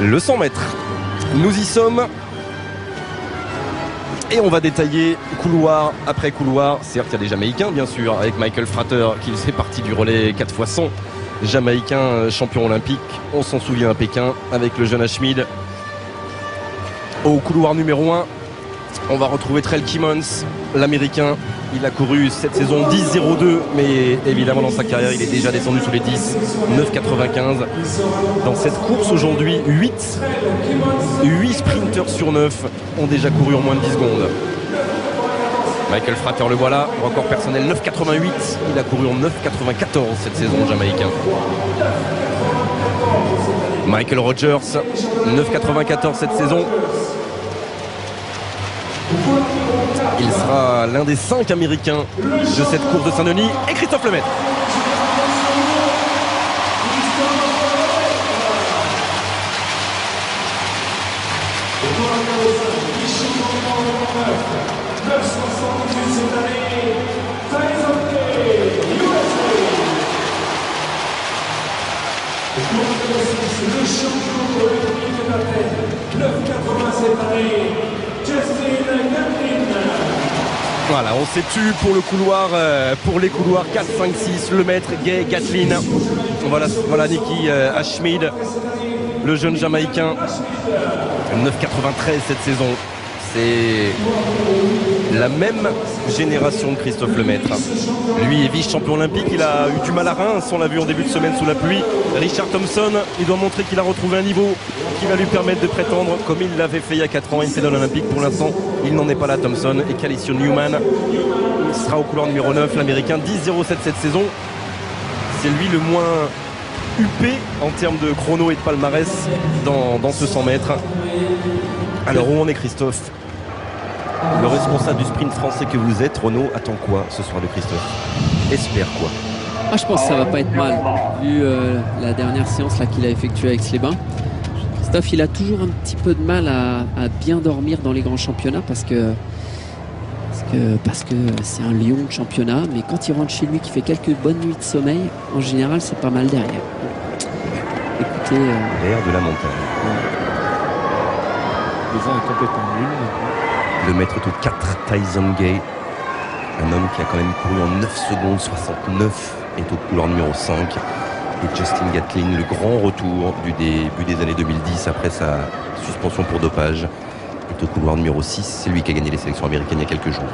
Le 100 mètres. Nous y sommes. Et on va détailler couloir après couloir. Certes, il y a des Jamaïcains, bien sûr, avec Michael Frater qui faisait partie du relais 4x100. Jamaïcain, champion olympique. On s'en souvient à Pékin avec le jeune Ashmead. Au couloir numéro 1, on va retrouver Trell Kimmons, l'américain. Il a couru cette saison 10,02, mais évidemment dans sa carrière il est déjà descendu sous les 10, 9,95. Dans cette course aujourd'hui, 8 sprinters sur 9 ont déjà couru en moins de 10 secondes. Michael Frater, le voilà, record personnel 9,88. Il a couru en 9,94 cette saison, jamaïcain. Michael Rogers, 9,94 cette saison. Il sera l'un des 5 Américains de cette course de Saint-Denis. Et Christophe Lemaitre. Le champion olympique d'Athènes, 9,80 cette année, Justin Gatlin. Voilà, on s'est tu pour le couloir, pour les couloirs 4, 5, 6, Lemaitre, Gay, Gatlin. Voilà Nicky Ashmead, le jeune Jamaïcain, 9,93 cette saison. C'est la même génération que Christophe Lemaitre. Lui est vice-champion olympique, il a eu du mal à Reims, on l'a vu en début de semaine sous la pluie. Richard Thompson, il doit montrer qu'il a retrouvé un niveau qui va lui permettre de prétendre, comme il l'avait fait il y a 4 ans, une médaille olympique. Pour l'instant, il n'en est pas là, Thompson. Et Calicio Newman sera au couloir numéro 9, l'américain, 10,07 cette saison. C'est lui le moins huppé en termes de chrono et de palmarès dans ce 100 mètres. Alors où en est Christophe? Le responsable du sprint français que vous êtes, Renaud, attend quoi ce soir de Christophe? Espère quoi? Je pense que ça va pas être mal, vu la dernière séance là qu'il a effectuée avec Slébin. Christophe, il a toujours un petit peu de mal à bien dormir dans les grands championnats parce que c'est un lion de championnat, mais quand il rentre chez lui, qui fait quelques bonnes nuits de sommeil, en général, c'est pas mal derrière. Écoutez, l'air de la montagne. Le vent est complètement nul. Le maître est au 4, Tyson Gay, un homme qui a quand même couru en 9 secondes 69, est au couloir numéro 5. Et Justin Gatlin, le grand retour du début des années 2010 après sa suspension pour dopage, est au couloir numéro 6. C'est lui qui a gagné les sélections américaines il y a quelques jours.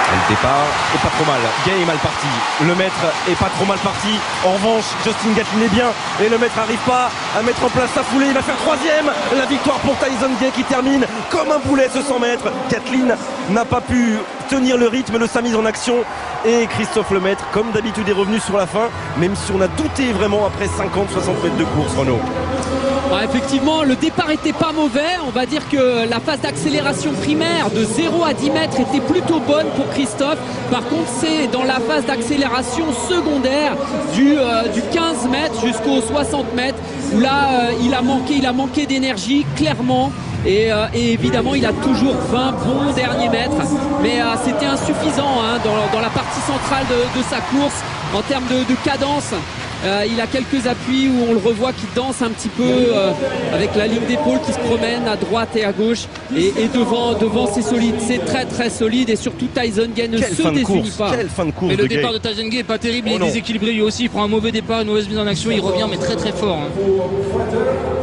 Le départ est pas trop mal. Gay est mal parti. Le maître est pas trop mal parti. En revanche, Justin Gatlin est bien. Et le maître n'arrive pas à mettre en place sa foulée. Il va faire 3e. La victoire pour Tyson Gay qui termine comme un boulet ce 100 mètres. Gatlin n'a pas pu tenir le rythme de sa mise en action. Et Christophe Lemaitre, comme d'habitude, est revenu sur la fin. Même si on a douté vraiment après 50-60 mètres de course, Renaud. Effectivement, le départ était pas mauvais. On va dire que la phase d'accélération primaire de 0 à 10 mètres était plutôt bonne pour Christophe. Par contre, c'est dans la phase d'accélération secondaire du 15 mètres jusqu'aux 60 mètres où là, il a manqué d'énergie, clairement. Et évidemment, il a toujours 20 bons derniers mètres. Mais c'était insuffisant dans la partie centrale de sa course en termes de cadence. Il a quelques appuis où on le revoit qui danse un petit peu avec la ligne d'épaule qui se promène à droite et à gauche et devant c'est solide, c'est très très solide et surtout Tyson Gay ne se désunit pas. Quelle fin de course. Mais le départ de Tyson Gay est pas terrible, il est déséquilibré lui aussi, il prend un mauvais départ, une mauvaise mise en action, il revient mais très très fort.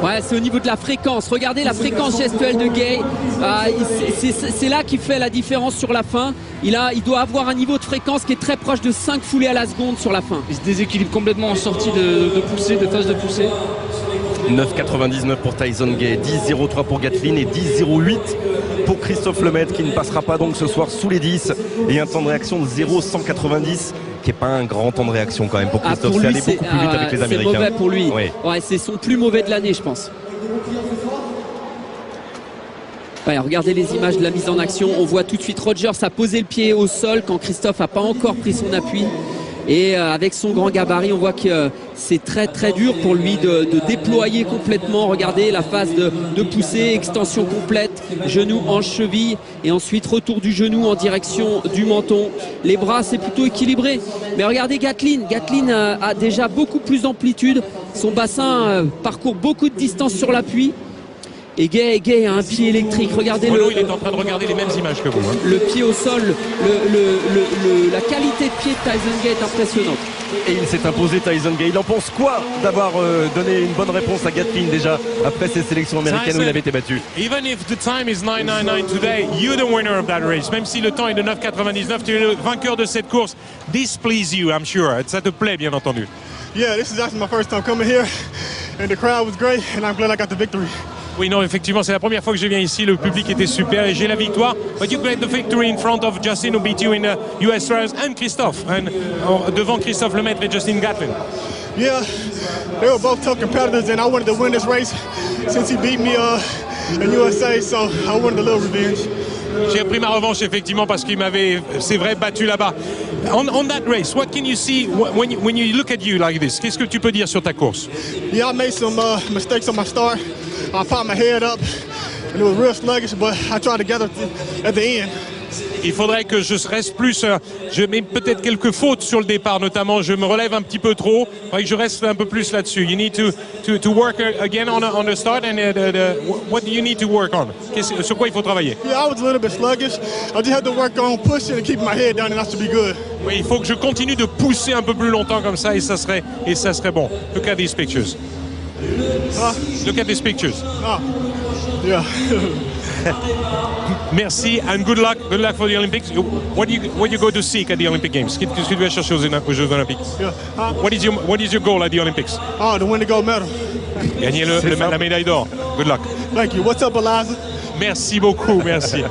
Ouais, c'est au niveau de la fréquence. Regardez la fréquence gestuelle de Gay. C'est là qui fait la différence sur la fin. Il doit avoir un niveau de fréquence qui est très proche de 5 foulées à la seconde sur la fin. Il se déséquilibre complètement en sortie de poussée, de phase de poussée. 9,99 pour Tyson Gay, 10,03 pour Gatlin et 10,08 pour Christophe Lemaitre qui ne passera pas donc ce soir sous les 10 et un temps de réaction de 0,190 qui n'est pas un grand temps de réaction quand même pour Christophe. Pour lui, c'est allé beaucoup plus vite avec les Américains. C'est mauvais pour lui. Oui. Ouais, c'est son plus mauvais de l'année, je pense. Ouais, regardez les images de la mise en action. On voit tout de suite Rogers a posé le pied au sol quand Christophe n'a pas encore pris son appui. Et avec son grand gabarit, on voit que c'est très très dur pour lui de déployer complètement. Regardez la phase de poussée, extension complète, genou, hanche, cheville et ensuite retour du genou en direction du menton. Les bras, c'est plutôt équilibré. Mais regardez Gatlin. Gatlin a déjà beaucoup plus d'amplitude. Son bassin parcourt beaucoup de distance sur l'appui. Et Gay a un pied électrique. Regardez il est en train de regarder les mêmes images que vous. Hein. Le pied au sol, la qualité de pied de Tyson Gay est impressionnante. Et il s'est imposé, Tyson Gay. Il en pense quoi d'avoir donné une bonne réponse à Gatlin déjà après ces sélections américaines Tyson, où il avait été battu? Even if the time is 9:99 today, you're the winner of that race. Même si le temps est de 9:99, tu es le vainqueur de cette course. This please you, I'm sure. Ça te plaît, bien entendu. Yeah, this is actually my first time coming here, and the crowd was great, and I'm glad I got the victory. Oui, non, effectivement, c'est la première fois que je viens ici. Le public était super et j'ai la victoire. But you get the victory in front of Justin, who beat you in the US Trials, and Christophe, devant Christophe Lemaître et Justin Gatlin. Yeah, they were both tough competitors, and I wanted to win this race since he beat me in USA, so I wanted a little revenge. J'ai pris ma revanche effectivement parce qu'il m'avait, c'est vrai, battu là-bas. On that race, what can you see when you look at you like this? Qu'est-ce que tu peux dire sur ta course? Yeah, I made some mistakes on my start. I popped my head up, and it was real sluggish, but I tried to gather at the end. Il faudrait que je reste plus, je mets peut-être quelques fautes sur le départ, notamment je me relève un petit peu trop, il faudrait que je reste un peu plus là-dessus. You need to work again on the start, and what do you need to work on? Sur quoi il faut travailler? Yeah, I was a little bit sluggish. I just had to work on pushing and keeping my head down, and that should be good. Oui, il faut que je continue de pousser un peu plus longtemps comme ça, et ça serait bon. Look at these pictures. Look at these pictures. Yeah. Merci and good luck for the Olympics. What you go to seek at the Olympic Games? Qu'est-ce que tu vas chercher aux Jeux Olympiques? Yeah. What is your goal at the Olympics? Oh, to win the gold medal. Gagner la médaille d'or. Good luck. Thank you. What's up, Eliza? Merci beaucoup, merci.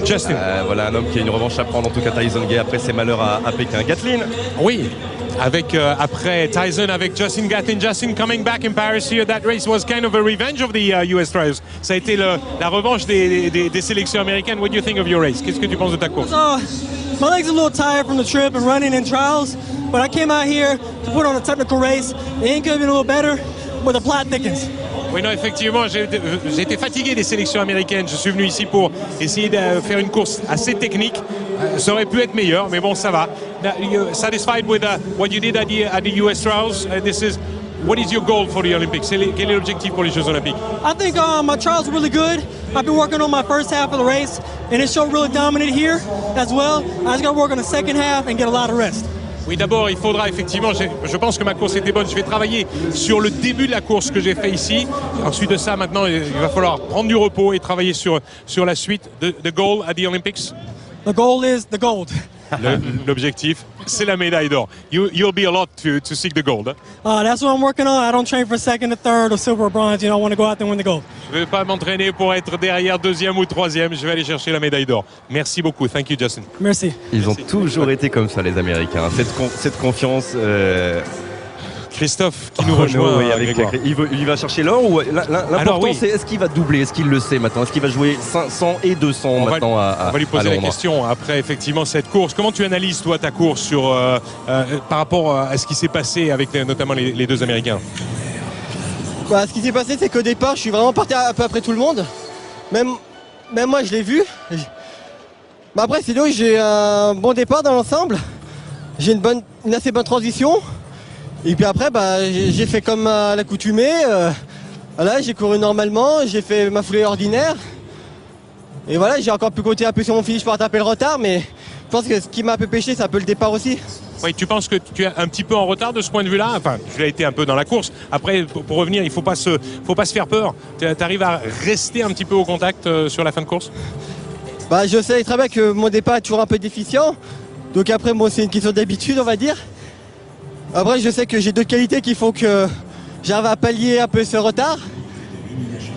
Justin. Voilà un homme qui a une revanche à prendre, en tout cas Tyson Gay, après ses malheurs à Pékin. Gatlin. Oui. Après Tyson avec Justin Gatlin. Justin coming back in Paris here. That race was kind of a revenge of the US Trials. Ça a été la revanche des sélections américaines. What do you think of your race? Qu'est-ce que tu penses de ta course? My legs are a little tired from the trip and running in trials, but I came out here to put on a technical race. The end could have been a little better, but the plot thickens. Oui, non, effectivement, j'ai été fatigué des sélections américaines. Je suis venu ici pour essayer de faire une course assez technique. Ça aurait pu être meilleur, mais bon, ça va. You're satisfied with what you did at the US Trials? What is your goal for the Olympics? Quel est l'objectif pour les Jeux Olympiques? I think my trials were really good. I've been working on my first half of the race, and it showed really dominant here as well. I just got to work on the second half and get a lot of rest. Oui, d'abord, il faudra effectivement, je pense que ma course était bonne. Je vais travailler sur le début de la course que j'ai fait ici. Ensuite de ça, maintenant, il va falloir prendre du repos et travailler sur la suite. The goal at the Olympics? The goal is the gold. L'objectif, c'est la médaille d'or. You'll be a lot to seek the gold. Hein? That's what I'm working on. I don't train for second or third or silver or bronze. I want to go out there and win the gold. Je ne vais pas m'entraîner pour être derrière deuxième ou troisième. Je vais aller chercher la médaille d'or. Merci beaucoup. Thank you, Justin. Merci. Ils ont toujours été comme ça, les Américains. Cette confiance. Christophe qui nous rejoint. Oui, il va chercher l'or ou l'important c'est est-ce qu'il va doubler, est-ce qu'il le sait maintenant, est-ce qu'il va jouer 500 et 200 maintenant on va lui poser la question après effectivement cette course. Comment tu analyses toi ta course par rapport à ce qui s'est passé avec notamment les deux Américains? Ce qui s'est passé, c'est qu'au départ je suis vraiment parti un peu après tout le monde. Même moi je l'ai vu. Mais après c'est là où j'ai un bon départ dans l'ensemble. J'ai une assez bonne transition. Et puis après, j'ai fait comme à l'accoutumée. Voilà, j'ai couru normalement, j'ai fait ma foulée ordinaire. Et voilà, j'ai encore pu compter un peu sur mon finish pour rattraper le retard, mais je pense que ce qui m'a un peu pêché, c'est un peu le départ aussi. Oui, tu penses que tu es un petit peu en retard de ce point de vue-là? Enfin, tu l'as été un peu dans la course. Après, pour revenir, il ne faut pas se faire peur. Tu arrives à rester un petit peu au contact sur la fin de course? Je sais très bien que mon départ est toujours un peu déficient. Donc après, c'est une question d'habitude, on va dire. Après, je sais que j'ai d'autres qualités qu'il faut que j'arrive à pallier un peu ce retard.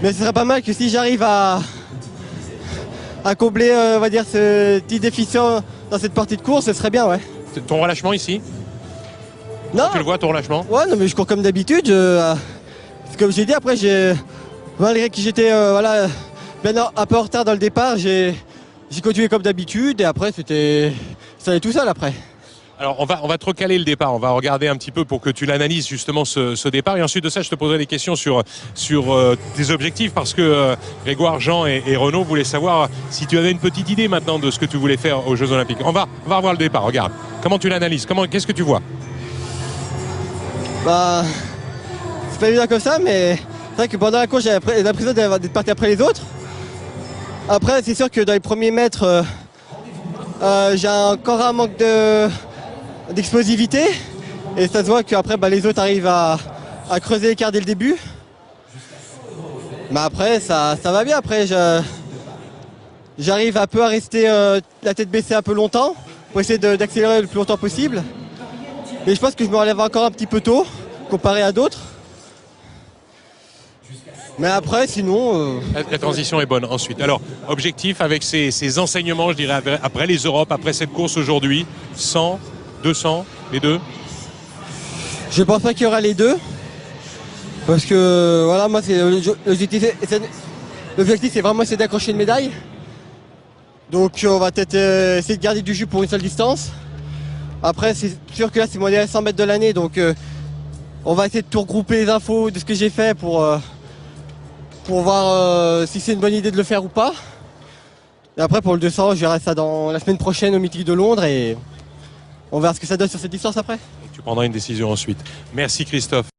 Mais ce serait pas mal que si j'arrive à combler, on va dire, ce petit déficient dans cette partie de course, ce serait bien, ouais. Ton relâchement ici? Non. Tu le vois, ton relâchement? Ouais, non, mais je cours comme d'habitude. Comme j'ai dit, après, malgré que j'étais bien un peu en retard dans le départ, j'ai continué comme d'habitude. Et après, ça allait tout seul après. Alors on va te recaler le départ, on va regarder un petit peu pour que tu l'analyses justement ce départ et ensuite de ça je te poserai des questions sur tes objectifs parce que Grégoire, Jean et Renaud voulaient savoir si tu avais une petite idée maintenant de ce que tu voulais faire aux Jeux Olympiques. On va revoir le départ, regarde. Comment tu l'analyses? Qu'est-ce que tu vois? Bah, c'est pas évident comme ça, mais c'est vrai que pendant la course j'avais l'impression d'être parti après les autres. Après c'est sûr que dans les premiers mètres j'ai encore un manque d'explosivité et ça se voit qu'après les autres arrivent à creuser l'écart dès le début. Mais après ça va bien, après j'arrive un peu à rester la tête baissée un peu longtemps pour essayer d'accélérer le plus longtemps possible. Et je pense que je me relève encore un petit peu tôt comparé à d'autres. Mais après, sinon... La transition est bonne ensuite. Alors, objectif avec ces enseignements, je dirais, après les Europes, après cette course aujourd'hui, 100, 200, les deux? Je pense pas qu'il y aura les deux. Parce que, voilà, moi, l'objectif, c'est vraiment essayer d'accrocher une médaille. Donc, on va peut-être essayer de garder du jus pour une seule distance. Après, c'est sûr que là, c'est mon dernier 100 mètres de l'année. Donc, on va essayer de tout regrouper les infos de ce que j'ai fait pour voir si c'est une bonne idée de le faire ou pas. Et après pour le 200, je verrai ça dans la semaine prochaine au meeting de Londres et on verra ce que ça donne sur cette distance après. Tu prendras une décision ensuite. Merci Christophe.